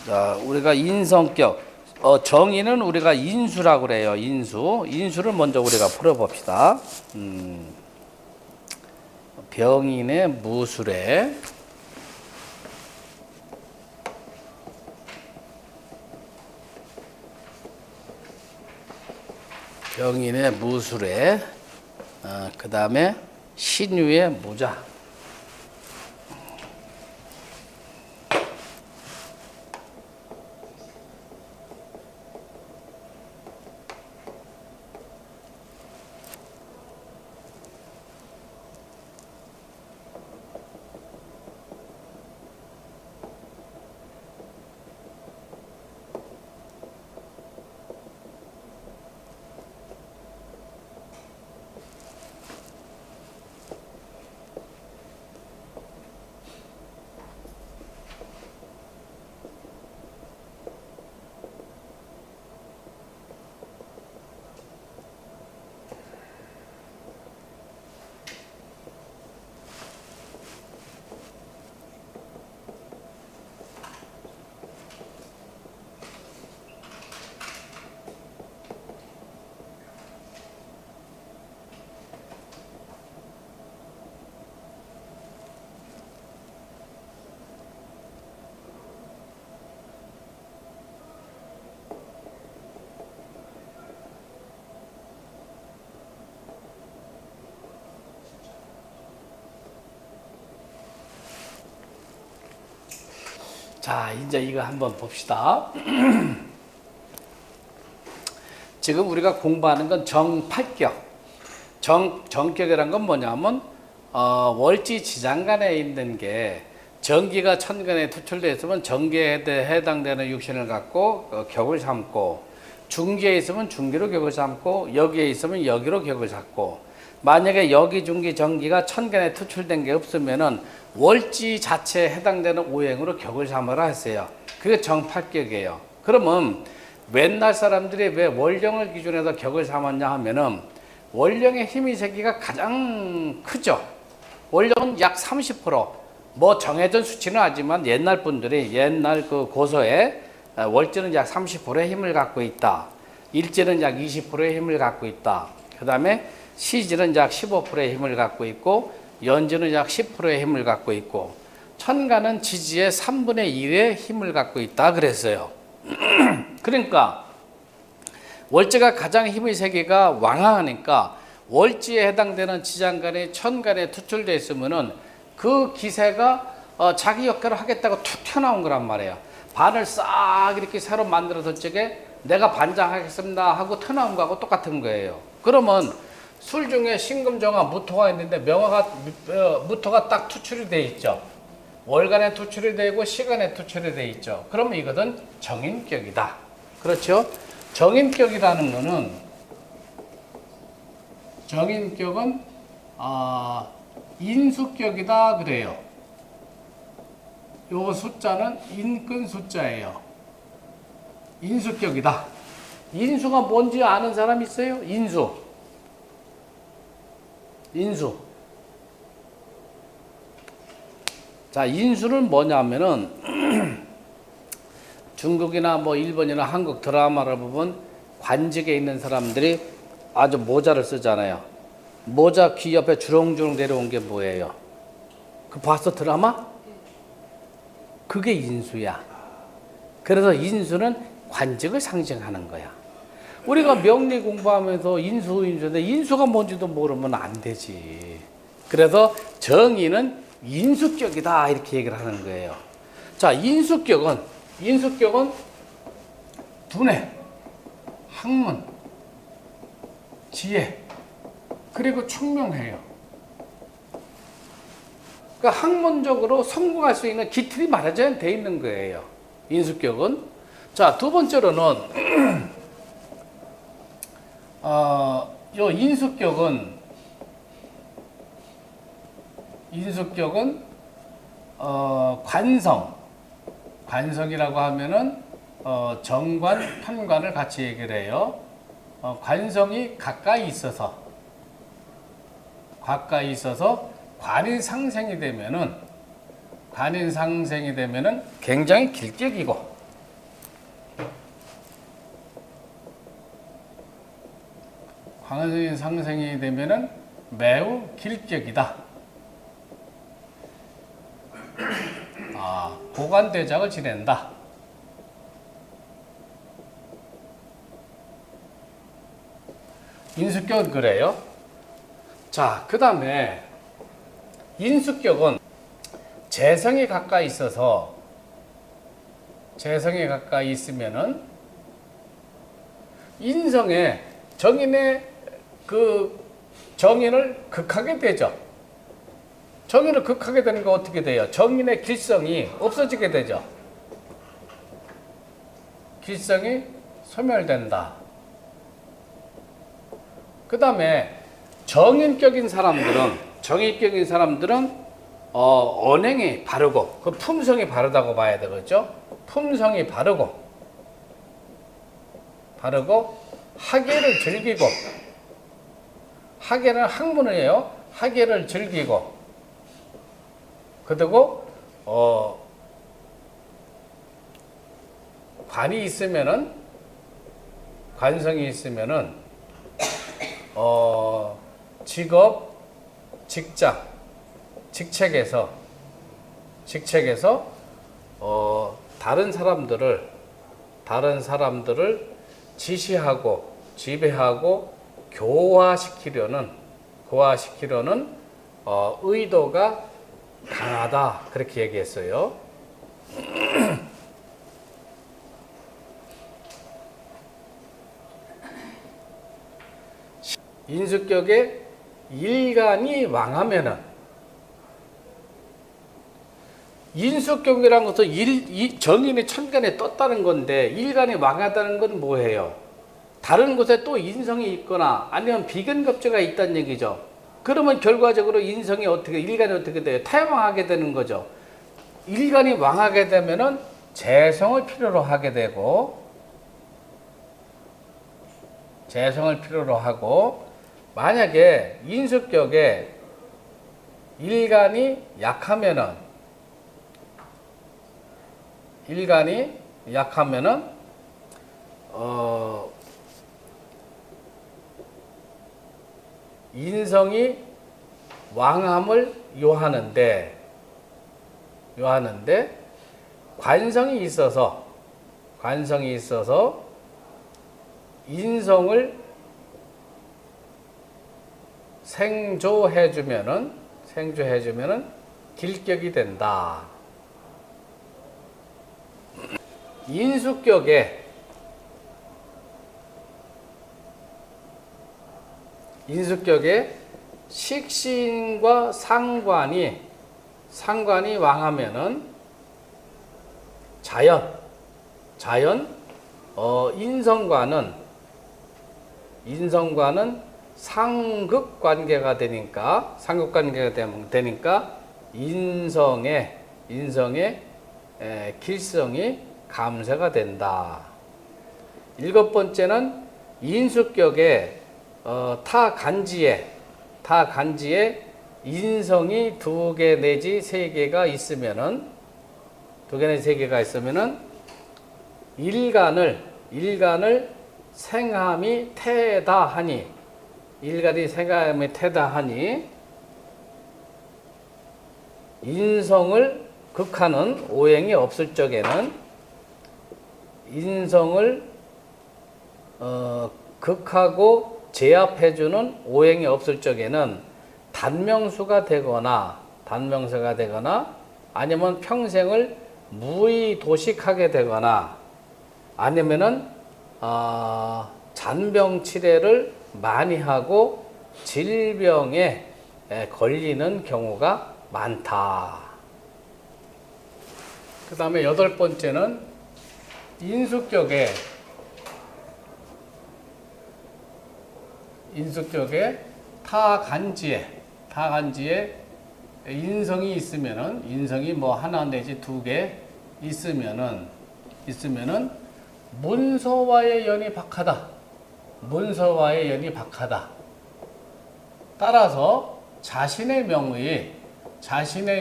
자, 우리가 인성격, 정의는 우리가 인수라고 그래요. 인수를 먼저 우리가 풀어봅시다. 병인의 무술에 그 다음에 신유의 무자. 자, 이제 이거 한번 봅시다. 지금 우리가 공부하는 건 정팔격. 정격이란 건 뭐냐면, 월지 지장간에 있는 게 정기가 천간에 투출되어 있으면 정기에 해당되는 육신을 갖고 격을 삼고, 중기에 있으면 중기로 격을 삼고, 여기에 있으면 여기로 격을 잡고, 만약에 여기, 중기, 정기가 천간에 투출된 게 없으면은 월지 자체에 해당되는 오행으로 격을 삼으라 했어요. 그게 정팔격이에요. 그러면 옛날 사람들이 왜 월령을 기준해서 격을 삼았냐 하면은 월령의 힘이 세기가 가장 크죠. 월령은 약 30%. 뭐 정해진 수치는 하지만 옛날 분들이 옛날 그 고서에 월지는 약 30%의 힘을 갖고 있다. 일지는 약 20%의 힘을 갖고 있다. 그 다음에 시지는 약 15%의 힘을 갖고 있고 연지는 약 10%의 힘을 갖고 있고 천간은 지지의 3분의 1의 힘을 갖고 있다 그랬어요. 그러니까 월지가 가장 힘의 세계가 왕하니까 월지에 해당되는 지장간이 천간에 투출되어 있으면은 그 기세가 자기 역할을 하겠다고 툭 튀어나온 거란 말이에요. 반을 싹 이렇게 새로 만들어서 저게 내가 반장하겠습니다 하고 튀어나온 거하고 똑같은 거예요. 그러면 술 중에 신금정화, 무토가 있는데 무토가 딱 투출이 돼 있죠. 월간에 투출이 되고 시간에 투출이 돼 있죠. 그러면 이것은 정인격이다. 그렇죠? 정인격이라는 거는 인수격이다 그래요. 요 숫자는 인근 숫자예요. 인수격이다. 인수가 뭔지 아는 사람 있어요? 인수. 자, 인수는 뭐냐면은 중국이나 뭐 일본이나 한국 드라마를 보면 관직에 있는 사람들이 아주 모자를 쓰잖아요. 모자 귀 옆에 주렁주렁 내려온 게 뭐예요? 그 봤어 드라마? 그게 인수야. 그래서 인수는 관직을 상징하는 거야. 우리가 명리 공부하면서 인수인데 인수가 뭔지도 모르면 안 되지. 그래서 정의는 인수격이다 이렇게 얘기를 하는 거예요. 자, 인수격은 두뇌, 학문, 지혜, 그리고 총명해요. 그러니까 학문적으로 성공할 수 있는 기틀이 마련되어 돼 있는 거예요. 인수격은. 자, 두 번째로는 요 인수격은 관성이라고 하면은 정관, 편관을 같이 얘기를 해요. 관성이 가까이 있어서 관인상생이 되면은 굉장히 길격이고 관성이 상생이 되면은 매우 길격이다. 고관대작을 지낸다. 인수격은 그래요. 자, 그 다음에 인수격은 재성이 가까이 있어서, 재성이 가까이 있으면은 인성에 정인의 그 정인을 극하게 되죠. 정인을 극하게 되는 거 어떻게 돼요? 정인의 길성이 없어지게 되죠. 길성이 소멸된다. 그 다음에 정인격인 사람들은 언행이 바르고 그 품성이 바르다고 봐야 되겠죠. 품성이 바르고 학예를 즐기고, 학예는 학문이에요. 학예를 즐기고, 그리고 관이 있으면은, 관성이 있으면은 직업, 직장, 직책에서 다른 사람들을 지시하고 지배하고 교화시키려는 의도가 강하다, 그렇게 얘기했어요. 인수격에 일간이 왕하면은, 인수격이라는 것은 정인이 천간에 떴다는 건데, 일간이 왕하다는 건 뭐예요? 다른 곳에 또 인성이 있거나 아니면 비견겁제가 있다는 얘기죠. 그러면 결과적으로 인성이 일간이 어떻게 돼요? 타양하게 되는 거죠. 일간이 왕하게 되면은 재성을 필요로 하게 되고, 만약에 인수격에 일간이 약하면은 인성이 왕함을 요하는데 관성이 있어서 인성을 생조해주면은 길격이 된다. 인수격에 식신과 상관이 왕하면은 인성과는 상극 관계가 되니까 인성의 길성이 감쇄가 된다. 7번째는 인수격에 타간지에 인성이 2개 내지 3개가 있으면은 일간을 생함이 태다하니 인성을 극하는 오행이 없을 적에는, 인성을 극하고 제압해주는 오행이 없을 적에는 단명수가 되거나 아니면 평생을 무의도식하게 되거나 아니면은 잔병 치레를 많이 하고 질병에 걸리는 경우가 많다. 그 다음에 8번째는 인수격에 타간지에 인성이 있으면은, 인성이 뭐 하나 내지 2개 있으면은 문서와의 연이 박하다. 따라서 자신의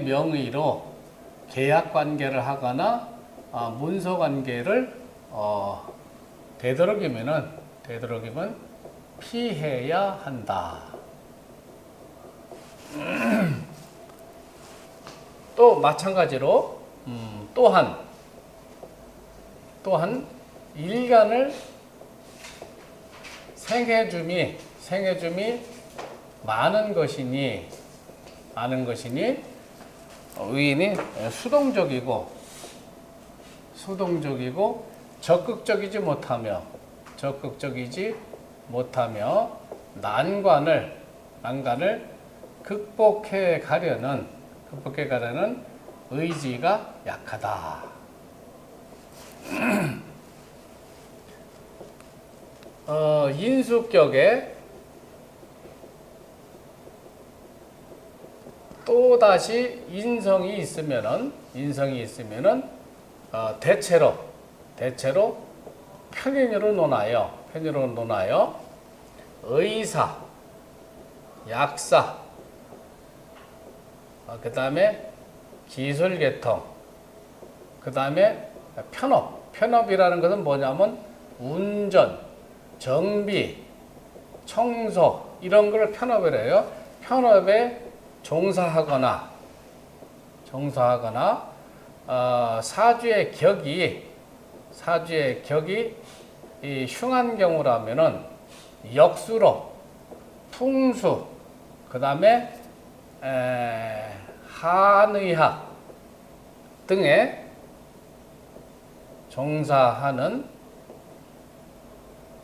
명의로 계약 관계를 하거나 문서 관계를 되도록이면 피해야 한다. 또 마찬가지로 또한 일간을 생해줌이 많은 것이니 의인이 수동적이고 적극적이지 못하며 난관을 극복해 가려는 의지가 약하다. 인수격에 또다시 인성이 있으면은 대체로 편인으로 논하여 의사, 약사, 그 다음에 기술계통, 그 다음에 편업이라는 것은 뭐냐면 운전, 정비, 청소 이런 걸 편업을 해요. 편업에 종사하거나 사주의 격이 이 흉한 경우라면은 역수로, 풍수, 그 다음에 한의학 등에 종사하는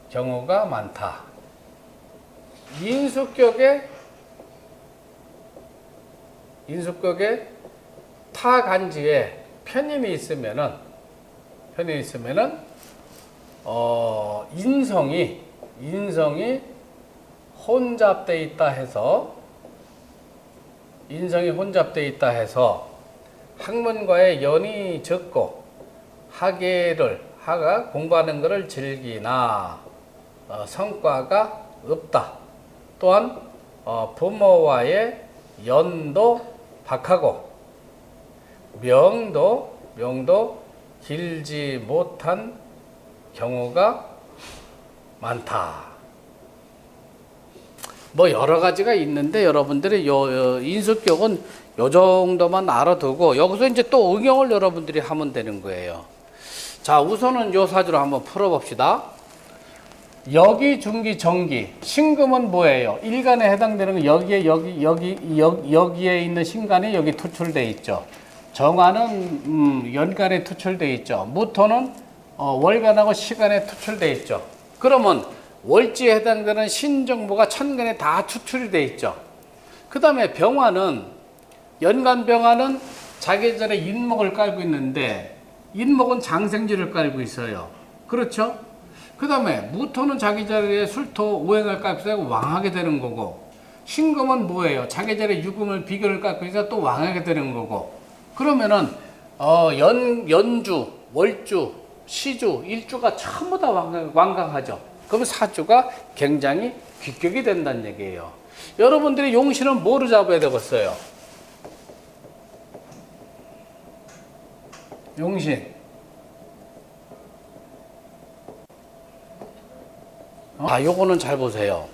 경우가 많다. 인수격에 타간지에 편인이 있으면은 인성이 혼잡돼 있다 해서 학문과의 연이 적고 하가 공부하는 것을 즐기나 성과가 없다. 또한 부모와의 연도 박하고 명도 길지 못한 경우가 많다. 뭐 여러 가지가 있는데 여러분들이 인수격은 요 정도만 알아두고 여기서 이제 또 응용을 여러분들이 하면 되는 거예요. 자, 우선은 요 사주를 한번 풀어봅시다. 여기, 중기, 정기, 신금은 뭐예요? 일간에 해당되는 거 여기에 있는 신간이 여기 투출돼 있죠. 정화는 연간에 투출돼 있죠. 무토는 월간하고 시간에 투출돼 있죠. 그러면 월지에 해당되는 신정보가 천간에 다 투출이 돼 있죠. 그 다음에 병화는 연간 병화는 자기 전에 인목을 깔고 있는데 인목은 장생지를 깔고 있어요. 그렇죠? 그 다음에 무토는 자기 자리에 술토 오행을 깔고 있어서 왕하게 되는 거고, 신금은 뭐예요? 자기 자리에 유금을 비견을 깔고 있어서 또 왕하게 되는 거고. 그러면은 연주, 월주, 시주, 일주가 전부 다 완강하죠. 그럼 사주가 굉장히 귀격이 된다는 얘기예요. 여러분들이 용신은 뭐로 잡아야 되겠어요? 용신. 요거는 잘 보세요.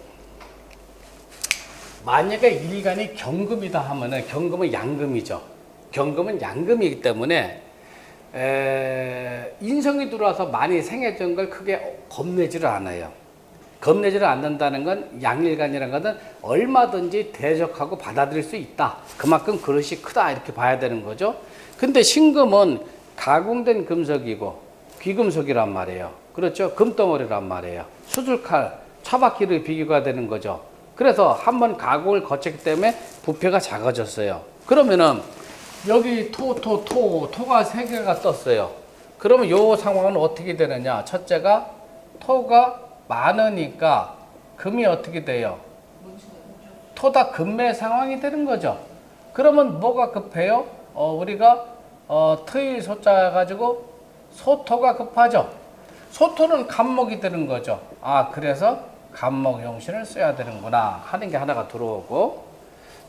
만약에 일간이 경금이다 하면은 경금은 양금이죠. 경금은 양금이기 때문에 인성이 들어와서 많이 생해진 걸 크게 겁내지를 않아요. 겁내지를 않는다는 건 양일간이라는 것은 얼마든지 대적하고 받아들일 수 있다. 그만큼 그릇이 크다 이렇게 봐야 되는 거죠. 근데 신금은 가공된 금속이고 귀금속이란 말이에요. 그렇죠? 금덩어리란 말이에요. 수술칼, 차바퀴를 비교가 되는 거죠. 그래서 한번 가공을 거쳤기 때문에 부피가 작아졌어요. 그러면은 여기 토가 3개가 떴어요. 그러면 요 상황은 어떻게 되느냐? 첫째가 토가 많으니까 금이 어떻게 돼요? 토다 금매 상황이 되는 거죠. 그러면 뭐가 급해요? 우리가 트일 소자 가지고 소토가 급하죠. 소토는 간목이 되는 거죠. 그래서 간목 용신을 써야 되는구나 하는 게 하나가 들어오고,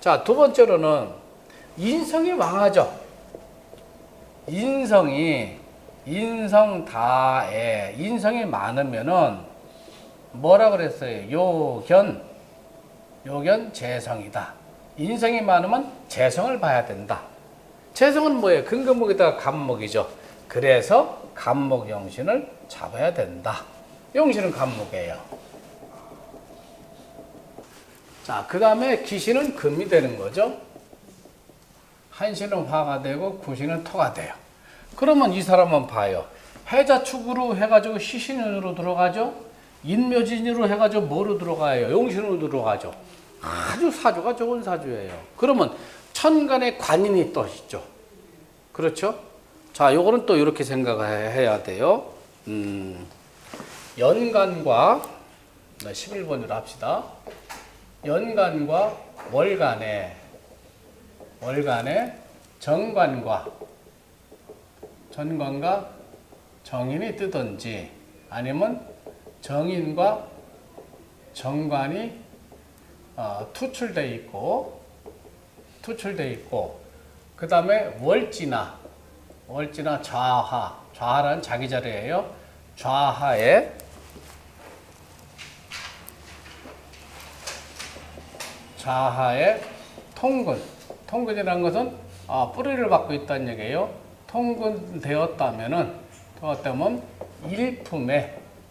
자, 두 번째로는 인성이 왕하죠. 인성다에 인성이 많으면은 뭐라 그랬어요? 요견 재성이다. 인성이 많으면 재성을 봐야 된다. 재성은 뭐예요? 근근목에다가 간목이죠. 그래서 간목 용신을 잡아야 된다. 용신은 간목이에요. 자, 그 다음에 기신은 금이 되는 거죠. 한신은 화가 되고 구신은 토가 돼요. 그러면 이 사람은 봐요. 해자축으로 해가지고 시신으로 들어가죠. 인묘진으로 해가지고 뭐로 들어가요? 용신으로 들어가죠. 아주 사주가 좋은 사주예요. 그러면 천간에 관인이 또 있죠. 그렇죠? 자, 요거는 또 이렇게 생각해야 돼요. 연간과 11번으로 합시다. 연간과 월간에 정관과 정인이 뜨든지 아니면 정인과 정관이 투출돼 있고 그 다음에 월지나 좌하라는 자기 자리예요. 좌하에 통근이라는 것은 뿌리를 받고 있다는 얘기예요. 통근되었다면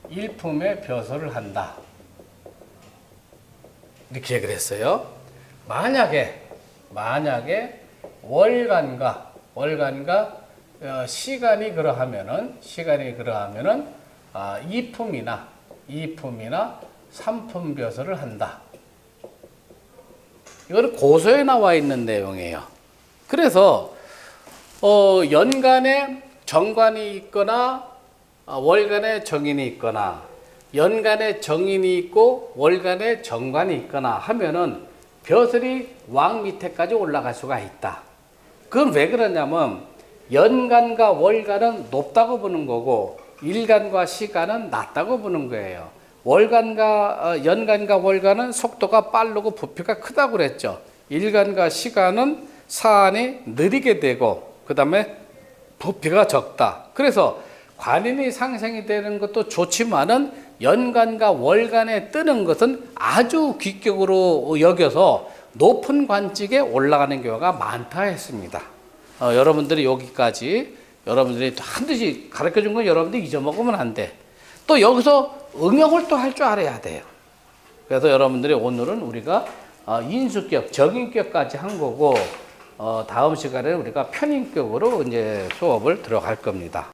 일품에 벼슬을 한다. 이렇게 얘기를 했어요. 만약에 월간과 시간이 그러하면은 이품이나 삼품 벼슬을 한다. 이거는 고소에 나와 있는 내용이에요. 그래서 연간에 정관이 있거나 월간에 정인이 있거나 연간에 정인이 있고 월간에 정관이 있거나 하면은 벼슬이 왕 밑에까지 올라갈 수가 있다. 그건 왜 그러냐면 연간과 월간은 높다고 보는 거고 일간과 시간은 낮다고 보는 거예요. 연간과 월간은 속도가 빠르고 부피가 크다고 그랬죠. 일간과 시간은 사안이 느리게 되고 그 다음에 부피가 적다. 그래서 관인이 상생이 되는 것도 좋지만은 연간과 월간에 뜨는 것은 아주 귀격으로 여겨서 높은 관직에 올라가는 경우가 많다 했습니다. 여러분들이 여기까지 여러분들이 반드시 가르쳐 준 건 여러분들이 잊어먹으면 안 돼. 또 여기서 응용을 또 할 줄 알아야 돼요. 그래서 여러분들이 오늘은 우리가 인수격, 정인격까지 한 거고 다음 시간에 우리가 편인격으로 이제 수업을 들어갈 겁니다.